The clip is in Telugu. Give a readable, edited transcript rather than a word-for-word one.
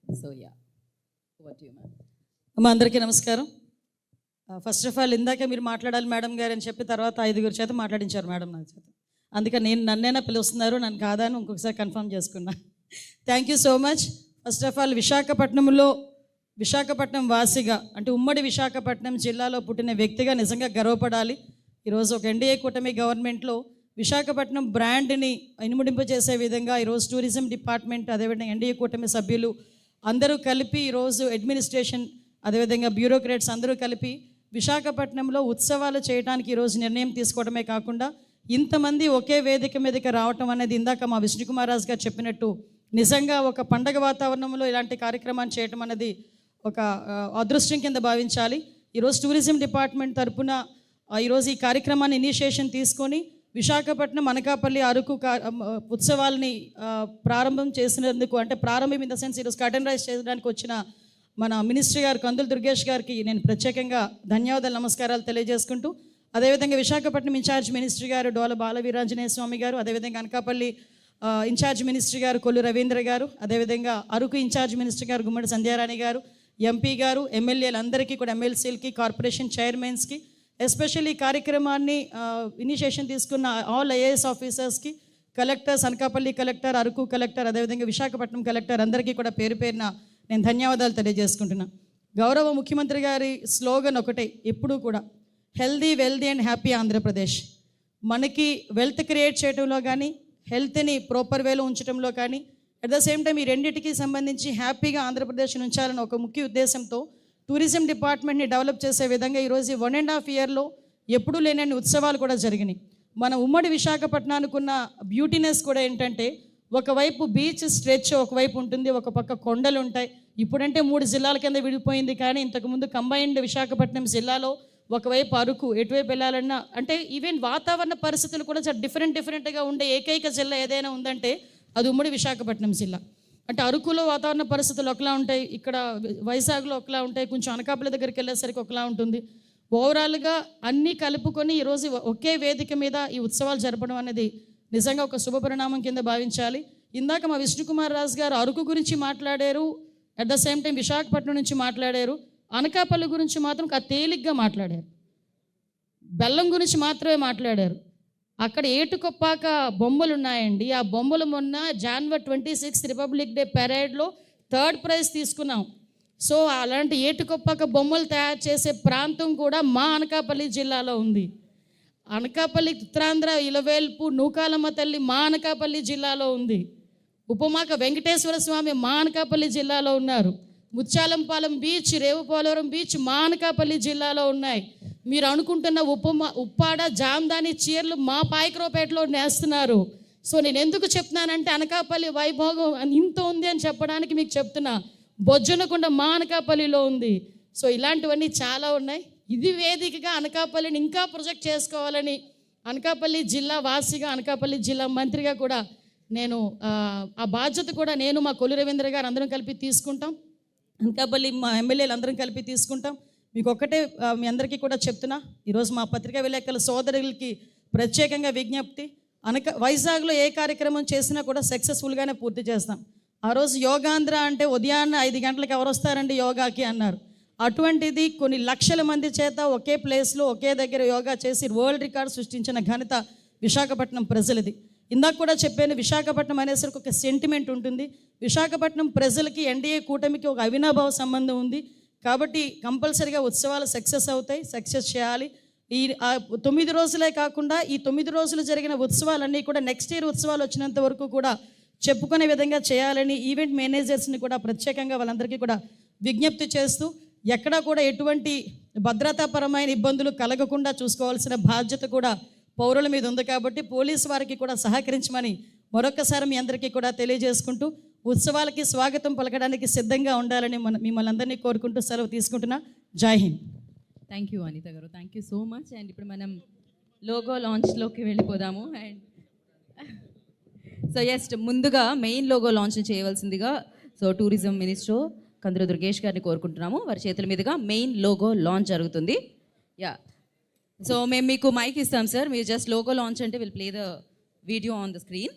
So yeah, over to you, ma'am. అమ్మ అందరికీ నమస్కారం. ఫస్ట్ ఆఫ్ ఆల్ ఇందాక మీరు మాట్లాడాలి మేడం గారు అని చెప్పి తర్వాత 5 చేత మాట్లాడించారు మేడం నా చేత. అందుకని నన్నైనా పిలుస్తున్నారు, నన్ను కాదని ఇంకొకసారి కన్ఫర్మ్ చేసుకున్నా. Thank you so much. First of all Visakhapatnam వాసిగా అంటే ఉమ్మడి విశాఖపట్నం జిల్లాలో పుట్టిన వ్యక్తిగా నిజంగా గర్వపడాలి. ఈరోజు ఒక ఎన్డీఏ కూటమి గవర్నమెంట్లో విశాఖపట్నం బ్రాండ్ని ఇనుముడింపజేసే విధంగా ఈరోజు టూరిజం డిపార్ట్మెంట్ అదేవిధంగా ఎన్డీఏ కూటమి సభ్యులు అందరూ కలిపి ఈరోజు అడ్మినిస్ట్రేషన్ అదేవిధంగా బ్యూరోక్రాట్స్ అందరూ కలిపి విశాఖపట్నంలో ఉత్సవాలు చేయడానికి ఈరోజు నిర్ణయం తీసుకోవడమే కాకుండా ఇంతమంది ఒకే వేదిక మీదకి రావటం అనేది ఇందాక మా విష్ణుకుమార్ రాజు గారు చెప్పినట్టు నిజంగా ఒక పండగ వాతావరణంలో ఇలాంటి కార్యక్రమాన్ని చేయటం అనేది ఒక అదృష్టం కింద భావించాలి. ఈరోజు టూరిజం డిపార్ట్మెంట్ తరఫున ఈరోజు ఈ కార్యక్రమాన్ని ఇనిషియేషన్ తీసుకొని విశాఖపట్నం అనకాపల్లి అరకు ఉత్సవాల్ని ప్రారంభం చేసినందుకు అంటే ప్రారంభం ఇన్ ద సెన్స్ ఈరోజు కర్టన్ రైజ్ చేయడానికి వచ్చిన మన మినిస్టర్ గారు కందుల దుర్గేష్ గారికి నేను ప్రత్యేకంగా ధన్యవాదాలు నమస్కారాలు తెలియజేసుకుంటూ అదేవిధంగా విశాఖపట్నం ఇన్ఛార్జ్ మినిస్టర్ గారు డోల బాలవీరాంజనేయ స్వామి గారు అదేవిధంగా అనకాపల్లి ఇన్ఛార్జ్ మినిస్టర్ గారు కొల్లు రవీంద్ర గారు అదేవిధంగా అరకు ఇన్ఛార్జ్ మినిస్టర్ గారు గుమ్మడి సంధ్యారాణి గారు ఎంపీ గారు ఎమ్మెల్యేలందరికీ కూడా ఎమ్మెల్సీలకి కార్పొరేషన్ చైర్మన్స్కి ఎస్పెషల్లీ ఈ కార్యక్రమాన్ని ఇనిషియేషన్ తీసుకున్న ఆల్ ఐఏఎస్ ఆఫీసర్స్కి collectors Anakapalli collector Araku collector అదేవిధంగా విశాఖపట్నం కలెక్టర్ అందరికీ కూడా పేరు పేరున నేను ధన్యవాదాలు తెలియజేసుకుంటున్నా. గౌరవ ముఖ్యమంత్రి గారి స్లోగన్ ఒకటే ఎప్పుడూ కూడా healthy wealthy and happy Andhra Pradesh. మనకి వెల్త్ క్రియేట్ చేయడంలో కానీ హెల్త్ని ప్రాపర్ వేలో ఉంచడంలో కానీ అట్ ద సేమ్ టైం ఈ రెండింటికి సంబంధించి హ్యాపీగా ఆంధ్రప్రదేశ్ని ఉంచాలని ఒక ముఖ్య ఉద్దేశంతో టూరిజం డిపార్ట్మెంట్ని డెవలప్ చేసే విధంగా ఈరోజు 1.5 ఇయర్లో ఎప్పుడూ లేనన్ని ఉత్సవాలు కూడా జరిగినాయి. మన ఉమ్మడి విశాఖపట్నానికి ఉన్న బ్యూటీనెస్ కూడా ఏంటంటే ఒకవైపు బీచ్ స్ట్రెచ్ ఒకవైపు ఉంటుంది, ఒక పక్క కొండలు ఉంటాయి. ఇప్పుడంటే 3 జిల్లాల కింద విడిపోయింది, కానీ ఇంతకుముందు కంబైన్డ్ విశాఖపట్నం జిల్లాలో ఒకవైపు అరకు ఎటువైపు వెళ్ళాలన్నా అంటే ఈవెన్ వాతావరణ పరిస్థితులు కూడా చాలా డిఫరెంట్గా ఉండే ఏకైక జిల్లా ఏదైనా ఉందంటే అది ఉమ్మడి విశాఖపట్నం జిల్లా. అంటే అరకులో వాతావరణ పరిస్థితులు ఒకలా ఉంటాయి, ఇక్కడ వైజాగ్లో ఒకలా ఉంటాయి, కొంచెం అనకాపల్లి దగ్గరికి వెళ్ళేసరికి ఒకలా ఉంటుంది. ఓవరాల్గా అన్నీ కలుపుకొని ఈరోజు ఒకే వేదిక మీద ఈ ఉత్సవాలు జరపడం అనేది నిజంగా ఒక శుభపరిణామం కింద భావించాలి. ఇందాక మా విష్ణుకుమార్ రాజు గారు అరకు గురించి మాట్లాడారు, at the same time Visakhapatnam నుంచి మాట్లాడారు. అనకాపల్లి గురించి మాత్రం తేలిగ్గా మాట్లాడారు, బెల్లం గురించి మాత్రమే మాట్లాడారు. అక్కడ ఏటుకొప్పాక బొమ్మలు ఉన్నాయండి, ఆ బొమ్మలు మొన్న January 26 రిపబ్లిక్ డే పెరేడ్లో 3rd ప్రైజ్ తీసుకున్నాం. సో అలాంటి ఏటుకొప్పాక బొమ్మలు తయారు చేసే ప్రాంతం కూడా మా అనకాపల్లి జిల్లాలో ఉంది. అనకాపల్లి ఉత్తరాంధ్ర ఇలవేల్పు నూకాలమ్మ తల్లి మా అనకాపల్లి జిల్లాలో ఉంది. ఉపమాక వెంకటేశ్వర స్వామి మా అనకాపల్లి జిల్లాలో ఉన్నారు. ముత్యాలంపాలెం బీచ్, రేవుపోలవరం బీచ్ మా అనకాపల్లి జిల్లాలో ఉన్నాయి. మీరు అనుకుంటున్న ఉప్పాడ జామ్దాని చీరలు మా పాయకరావుపేటలో నేస్తున్నారు. సో నేను ఎందుకు చెప్తున్నానంటే అనకాపల్లి వైభోగం ఇంత ఉంది అని చెప్పడానికి మీకు చెప్తున్నా. బొజ్జనకొండ మా అనకాపల్లిలో ఉంది. సో ఇలాంటివన్నీ చాలా ఉన్నాయి. ఇది వేదికగా అనకాపల్లిని ఇంకా ప్రొజెక్ట్ చేసుకోవాలని అనకాపల్లి జిల్లా వాసిగా అనకాపల్లి జిల్లా మంత్రిగా కూడా నేను ఆ బాధ్యత కూడా నేను మా కొల్లు రవీంద్ర గారు అందరం కలిపి తీసుకుంటాం. అనకాపల్లి మా ఎమ్మెల్యేలు అందరం కలిపి తీసుకుంటాం. మీకు ఒక్కటే మీ అందరికీ కూడా చెప్తున్నా, ఈరోజు మా పత్రికా విలేకరుల సోదరులకి ప్రత్యేకంగా విజ్ఞప్తి, వైజాగ్లో ఏ కార్యక్రమం చేసినా కూడా సక్సెస్ఫుల్గానే పూర్తి చేస్తాం. ఆ రోజు యోగాంధ్ర అంటే ఉదయాన్నే 5 గంటలకు ఎవరు వస్తారండి యోగాకి అన్నారు. అటువంటిది కొన్ని లక్షల మంది చేత ఒకే ప్లేస్లో ఒకే దగ్గర యోగా చేసి వరల్డ్ రికార్డ్ సృష్టించిన ఘనత విశాఖపట్నం ప్రజలది. ఇందాక కూడా చెప్పాను, విశాఖపట్నం అనేసరికి ఒక సెంటిమెంట్ ఉంటుంది. విశాఖపట్నం ప్రజలకి ఎన్డీఏ కూటమికి ఒక అవినాభావ సంబంధం ఉంది. కాబట్టి కంపల్సరీగా ఉత్సవాలు సక్సెస్ అవుతాయి, సక్సెస్ చేయాలి. ఈ 9 రోజులే కాకుండా ఈ 9 రోజులు జరిగిన ఉత్సవాలన్నీ కూడా నెక్స్ట్ ఇయర్ ఉత్సవాలు వచ్చినంత వరకు కూడా చెప్పుకునే విధంగా చేయాలని ఈవెంట్ మేనేజర్స్ని కూడా ప్రత్యేకంగా వాళ్ళందరికీ కూడా విజ్ఞప్తి చేస్తూ ఎక్కడా కూడా ఎటువంటి భద్రతాపరమైన ఇబ్బందులు కలగకుండా చూసుకోవాల్సిన బాధ్యత కూడా పౌరుల మీద ఉంది. కాబట్టి పోలీసు వారికి కూడా సహకరించమని మరొకసారి మీ అందరికీ కూడా తెలియజేసుకుంటూ ఉత్సవాలకి స్వాగతం పలకడానికి సిద్ధంగా ఉండాలని మిమ్మల్ని అందరినీ కోరుకుంటూ సెలవు తీసుకుంటున్నా. జై హింద్. థ్యాంక్ యూ అనిత గారు, thank you so much. And ఇప్పుడు మనం లోగో లాంచ్లోకి వెళ్ళిపోదాము. అండ్ సో ఎస్, ముందుగా మెయిన్ లోగో లాంచ్ చేయవలసిందిగా టూరిజం మినిస్టర్ కందుల దుర్గేష్ గారిని కోరుకుంటున్నాము. వారి చేతుల మీదుగా మెయిన్ లోగో లాంచ్ జరుగుతుంది. యా, సో మేము మీకు మైక్ ఇస్తాం సార్, మీరు జస్ట్ లోగో లాంచ్ అంటే will play the video on the screen.